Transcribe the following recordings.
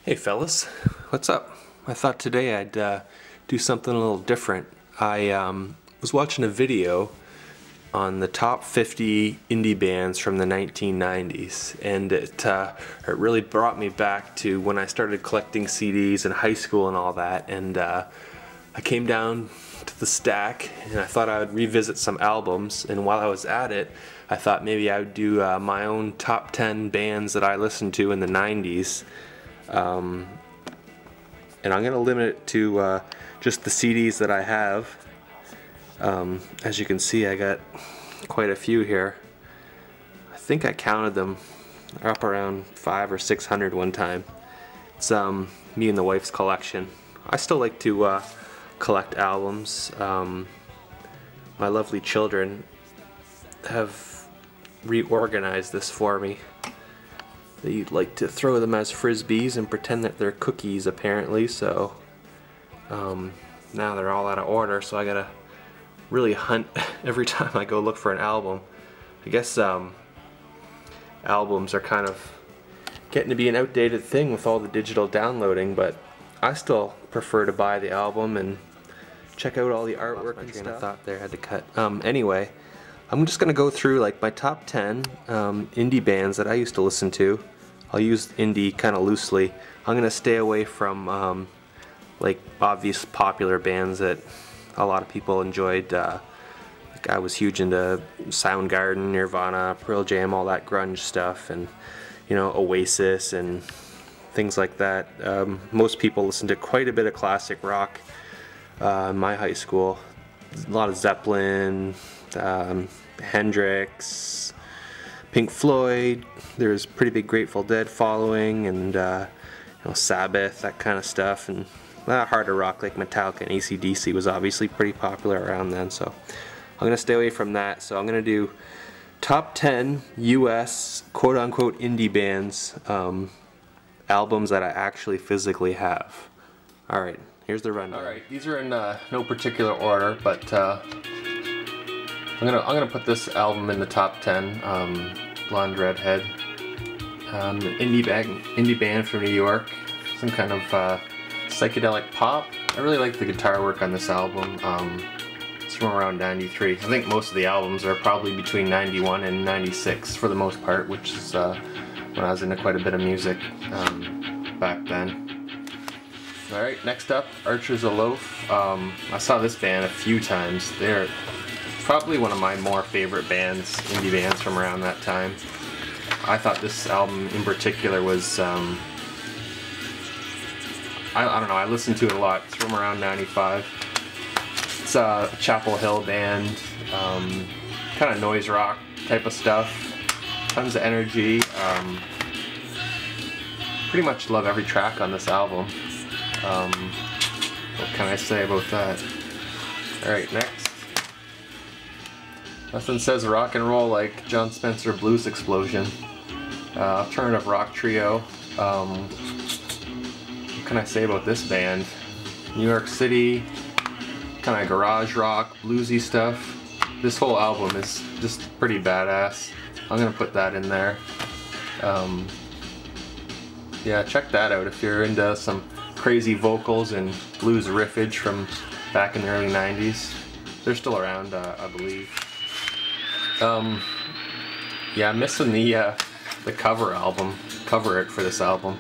Hey fellas, what's up? I thought today I'd do something a little different. I was watching a video on the top 50 indie bands from the 1990s, and it really brought me back to when I started collecting CDs in high school and all that. And I came down to the stack and I thought I would revisit some albums, and while I was at it I thought maybe I would do my own top 10 bands that I listened to in the 90s. And I'm going to limit it to just the CDs that I have. As you can see, I got quite a few here. I think I counted them. They're up around 500 or 600 one time. It's me and the wife's collection. I still like to collect albums. My lovely children have reorganized this for me. They like to throw them as frisbees and pretend that they're cookies, apparently, so now they're all out of order, so I gotta really hunt every time I go look for an album. I guess albums are kind of getting to be an outdated thing with all the digital downloading, but I still prefer to buy the album and check out all the artwork and stuff. I thought there had to cut. Anyway, I'm just gonna go through like my top 10 indie bands that I used to listen to. I'll use indie kind of loosely. I'm gonna stay away from like obvious popular bands that a lot of people enjoyed. Like I was huge into Soundgarden, Nirvana, Pearl Jam, all that grunge stuff, and you know, Oasis and things like that. Most people listen to quite a bit of classic rock in my high school. A lot of Zeppelin, Hendrix, Pink Floyd. There's pretty big Grateful Dead following, and you know, Sabbath, that kind of stuff, and harder rock like Metallica and AC/DC was obviously pretty popular around then. So I'm gonna stay away from that. So I'm gonna do top 10 U.S. quote-unquote indie bands, albums that I actually physically have. All right, here's the rundown. All right, these are in no particular order, but I'm gonna put this album in the top 10. Blonde Redhead, an indie band from New York, some kind of psychedelic pop. I really like the guitar work on this album. It's from around 93. I think most of the albums are probably between 91 and 96 for the most part, which is when I was into quite a bit of music back then. Alright, next up, Archers of Loaf. I saw this band a few times. They're probably one of my more favorite bands, indie bands from around that time. I thought this album in particular was, I don't know, I listened to it a lot. It's from around 95. It's a Chapel Hill band, kind of noise rock type of stuff. Tons of energy. Pretty much love every track on this album. What can I say about that? Alright, next. Nothing says rock and roll like John Spencer Blues Explosion. Alternative rock trio. What can I say about this band? New York City, kind of garage rock, bluesy stuff. This whole album is just pretty badass. I'm gonna put that in there. Yeah, check that out if you're into some crazy vocals and blues riffage from back in the early 90s. They're still around, I believe. Yeah, I'm missing the cover art for this album.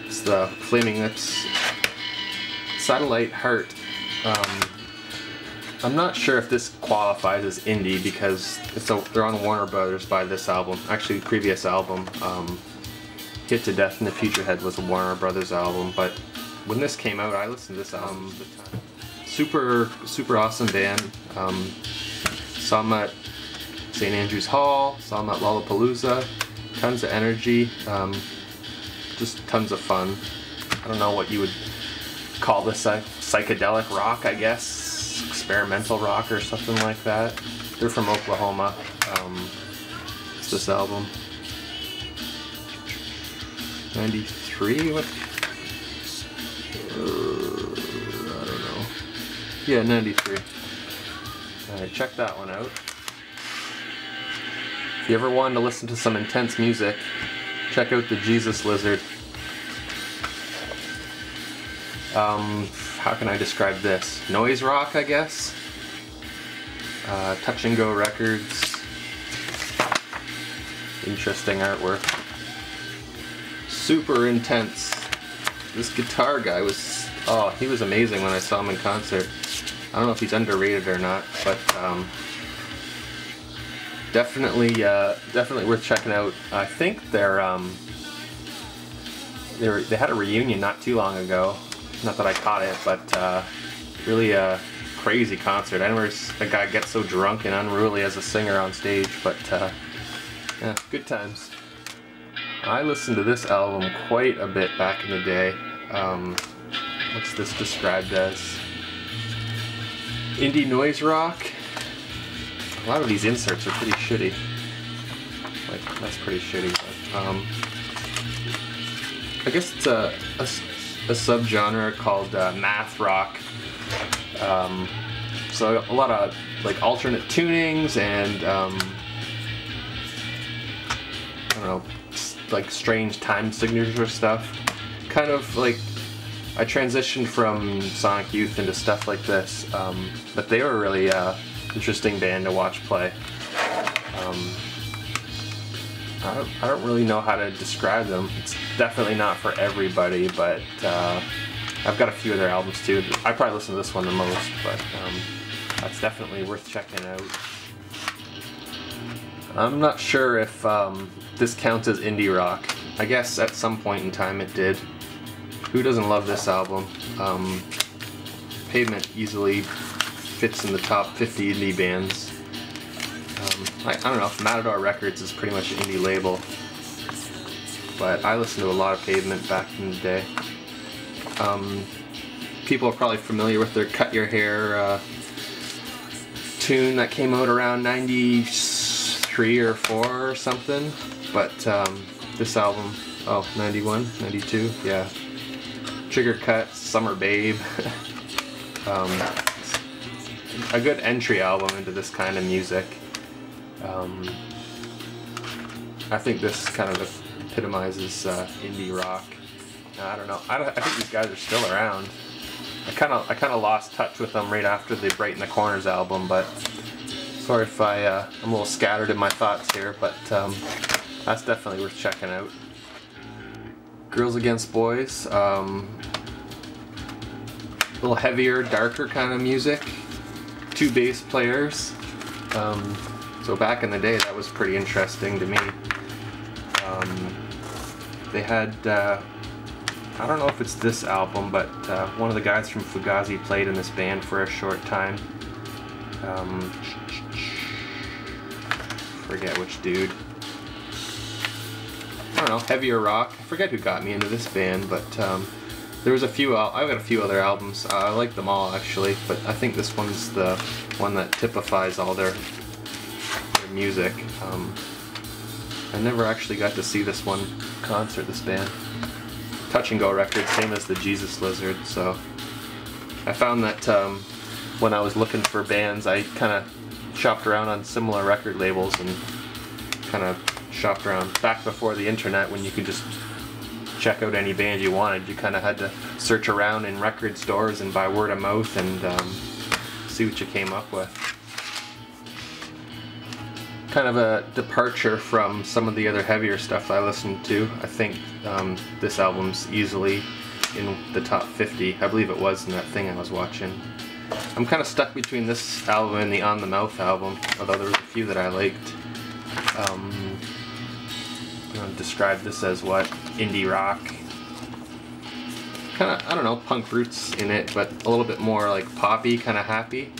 It's the Flaming Lips Satellite Heart. I'm not sure if this qualifies as indie because they're on Warner Brothers by this album. Actually, the previous album, Hit to Death in the Future Head, was a Warner Brothers album, but when this came out, I listened to this album at the time. Super awesome band. Saw them at St. Andrews Hall, saw them at Lollapalooza. Tons of energy, just tons of fun. I don't know what you would call this, psychedelic rock, I guess, experimental rock or something like that. They're from Oklahoma. It's this album. 93? What? I don't know. Yeah, 93. Alright, check that one out. If you ever wanted to listen to some intense music, check out the Jesus Lizard. How can I describe this? Noise rock, I guess. Touch and Go Records. Interesting artwork. Super intense. This guitar guy was, oh, he was amazing when I saw him in concert. I don't know if he's underrated or not, but definitely worth checking out. I think they had a reunion not too long ago. Not that I caught it, but really a crazy concert. I never seen a guy get so drunk and unruly as a singer on stage, but yeah, good times. I listened to this album quite a bit back in the day. What's this described as? Indie noise rock. A lot of these inserts are pretty shitty. Like, that's pretty shitty. But, I guess it's a subgenre called math rock. So a lot of like alternate tunings and I don't know, like strange time signature stuff. Kind of like I transitioned from Sonic Youth into stuff like this, but they were a really interesting band to watch play. I don't really know how to describe them. It's definitely not for everybody, but I've got a few of their albums too. I probably listen to this one the most, but that's definitely worth checking out. I'm not sure if this counts as indie rock. I guess at some point in time it did. Who doesn't love this album? Pavement easily fits in the top 50 indie bands. I don't know, Matador Records is pretty much an indie label, but I listened to a lot of Pavement back in the day. People are probably familiar with their Cut Your Hair tune that came out around 93 or 4 or something, but this album, oh, 91, 92, yeah. Trigger Cut, Summer Babe. A good entry album into this kind of music. I think this kind of epitomizes indie rock. I don't know. I think these guys are still around. I kind of lost touch with them right after the Bright in the Corners album, but sorry if I'm a little scattered in my thoughts here, but that's definitely worth checking out. Girls Against Boys. A little heavier, darker kind of music. 2 bass players. So back in the day, that was pretty interesting to me. They had, I don't know if it's this album, but one of the guys from Fugazi played in this band for a short time. Forget which dude. I don't know, heavier rock. I forget who got me into this band, but there was a few, I've got a few other albums. I like them all actually, but I think this one's the one that typifies all their music. I never actually got to see this one concert, this band. Touch and Go Records, same as the Jesus Lizard, so I found that when I was looking for bands, I kind of shopped around on similar record labels and kind of shopped around. Back before the internet, when you could just check out any band you wanted, you kind of had to search around in record stores and by word of mouth and see what you came up with. Kind of a departure from some of the other heavier stuff I listened to. I think this album's easily in the top 50. I believe it was in that thing I was watching. I'm kind of stuck between this album and the On the Mouth album, although there was a few that I liked. I'm gonna describe this as what? Indie rock. Kind of, I don't know, punk roots in it, but a little bit more like poppy, kind of happy.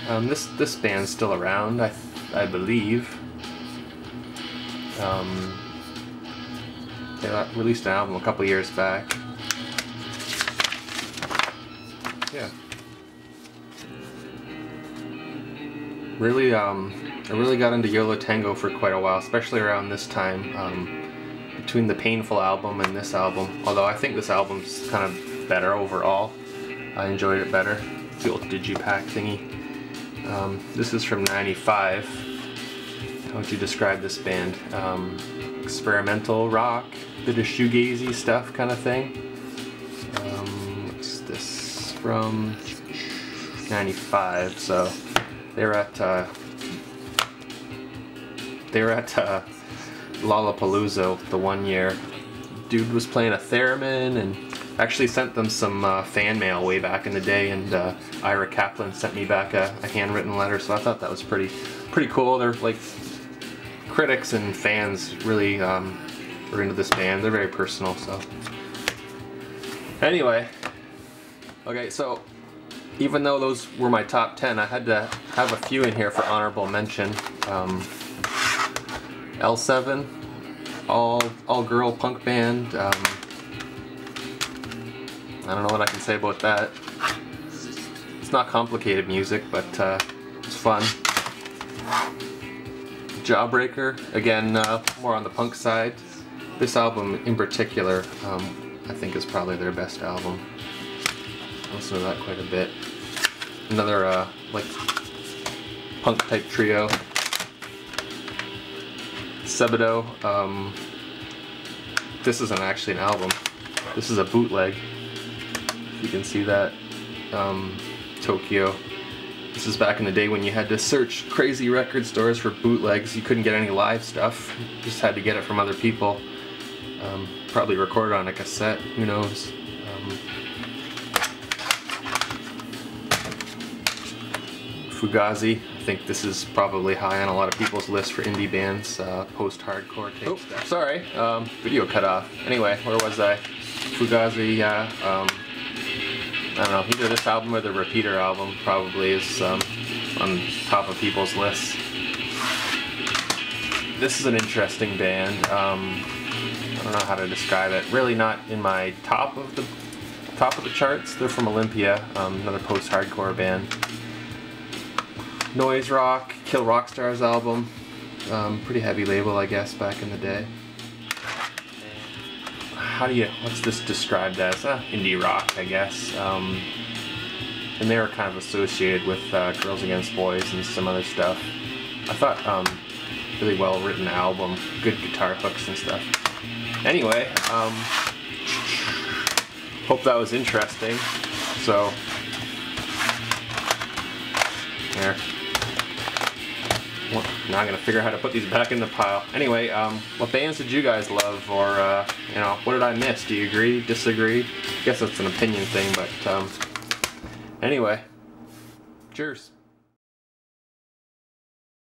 This band's still around, I believe. They released an album a couple years back. Yeah. Really, I really got into Yolo Tango for quite a while, especially around this time, between the Painful album and this album. Although I think this album's kind of better overall. I enjoyed it better. The old digipack thingy. This is from '95. How would you describe this band? Experimental rock, bit of shoegazy stuff kind of thing. Let's from 95, so they were at Lollapalooza the one year. Dude was playing a theremin and actually sent them some fan mail way back in the day, and Ira Kaplan sent me back a handwritten letter, so I thought that was pretty cool. They're like, critics and fans really are into this band. They're very personal, so anyway. Okay, so even though those were my top 10, I had to have a few in here for honorable mention. L7, all girl punk band. I don't know what I can say about that. It's not complicated music, but it's fun. Jawbreaker, again, more on the punk side. This album in particular, I think is probably their best album. I listen to that quite a bit. Another like punk type trio. Sebado. This isn't actually an album. This is a bootleg. You can see that. Tokyo. This is back in the day when you had to search crazy record stores for bootlegs. You couldn't get any live stuff. You just had to get it from other people. Probably recorded on a cassette. Who knows? Fugazi. I think this is probably high on a lot of people's list for indie bands. Post-hardcore tape. Oh, sorry. Video cut off. Anyway, where was I? Fugazi, yeah. I don't know, either this album or the Repeater album probably is on top of people's lists. This is an interesting band. I don't know how to describe it. Really not in my top of the charts. They're from Olympia, another post-hardcore band. Noise rock, Kill Rock Stars album. Pretty heavy label, I guess, back in the day. What's this described as? Indie rock, I guess. And they were kind of associated with Girls Against Boys and some other stuff. I thought, really well written album, good guitar hooks and stuff. Anyway, hope that was interesting. So, there. Well, now I'm gonna figure out how to put these back in the pile. Anyway, what bands did you guys love, or you know, what did I miss? Do you agree? Disagree? I guess that's an opinion thing, but anyway, cheers.